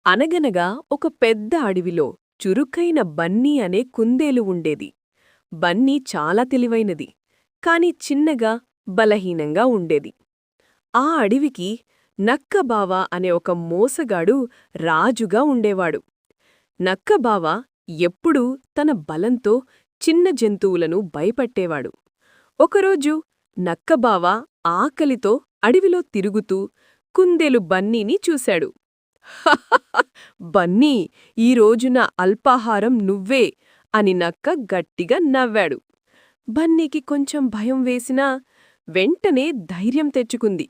అనగనగా ఒక పెద్ద అడవిలో చురుకైన బన్నీ అనే కుందేలు ఉండేది. బన్నీ చాలా తెలివైనది, కాని చిన్నగా, బలహీనంగా ఉండేది. ఆ అడవికి నక్కబావ అనే ఒక మోసగాడు రాజుగా ఉండేవాడు. నక్కబావ ఎప్పుడూ తన బలంతో చిన్న జంతువులను భయపట్టేవాడు. ఒకరోజు నక్కబావ ఆకలితో అడవిలో తిరుగుతూ కుందేలు బన్నీని చూశాడు. "హహహ! బన్నీ, ఈరోజు నా అల్పాహారం నువ్వే" అని నక్క గట్టిగా నవ్వాడు. బన్నీకి కొంచెం భయం వేసినా వెంటనే ధైర్యం తెచ్చుకుంది.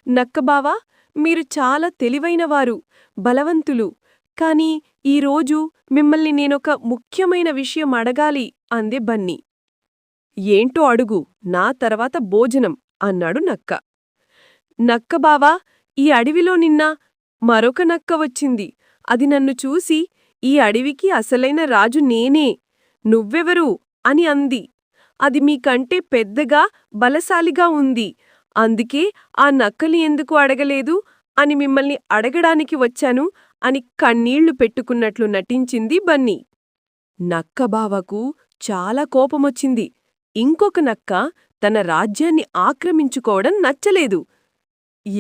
నక్కబావా, మీరు చాలా తెలివైనవారు, బలవంతులు. కాని ఈరోజు మిమ్మల్ని నేనొక ముఖ్యమైన విషయం అడగాలి అంది బన్నీ. ఏంటో అడుగు, నా తర్వాత భోజనం అన్నాడు నక్క. నక్కబావా, ఈ అడవిలో నిన్న మరొక నక్క వచ్చింది. అది నన్ను చూసి ఈ అడవికి అసలైన రాజు నేనే, నువ్వెవరు అని అంది. అది మీకంటే పెద్దగా, బలశాలిగా ఉంది. అందుకే ఆ నక్కని ఎందుకు అడగలేదు అని మిమ్మల్ని అడగడానికి వచ్చాను అని కన్నీళ్లు పెట్టుకున్నట్లు నటించింది బన్నీ. నక్కబావకు చాలా కోపమొచ్చింది. ఇంకొక నక్క తన రాజ్యాన్ని ఆక్రమించుకోవడం నచ్చలేదు.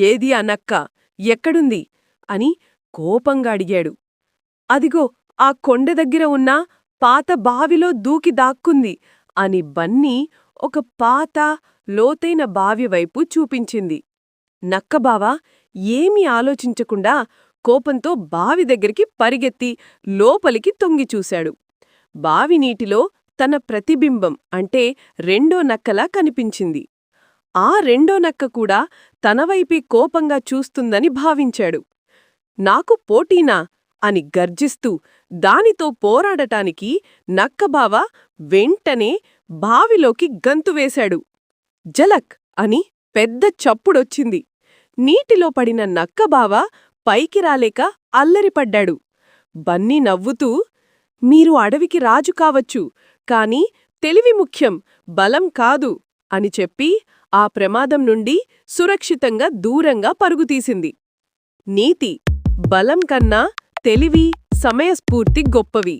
ఏది ఆ నక్క, ఎక్కడుంది అని కోపంగా అడిగాడు. అదిగో ఆ కొండ దగ్గర ఉన్న పాత బావిలో దూకి దాక్కుంది అని బన్నీ ఒక పాత, లోతైన బావి వైపు చూపించింది. నక్కబావ ఏమీ ఆలోచించకుండా కోపంతో బావి దగ్గరికి పరిగెత్తి లోపలికి తొంగిచూశాడు. బావి నీటిలో తన ప్రతిబింబం అంటే రెండో నక్కలా కనిపించింది. ఆ రెండో నక్క కూడా తనవైపే కోపంగా చూస్తుందని భావించాడు. నాకు పోటీనా అని గర్జిస్తూ దానితో పోరాడటానికి నక్కబావ వెంటనే బావిలోకి గంతువేశాడు. జలక్ అని పెద్ద చప్పుడొచ్చింది. నీటిలో పడిన నక్కబావ పైకి రాలేక అల్లరిపడ్డాడు. బన్నీ నవ్వుతూ, మీరు అడవికి రాజు కావచ్చు, కాని తెలివి ముఖ్యం, బలం కాదు అని చెప్పి ఆ ప్రమాదం నుండి సురక్షితంగా దూరంగా పరుగుతీసింది. నీతి: బలం కన్నా తెలివి, సమయస్ఫూర్తి గొప్పవి.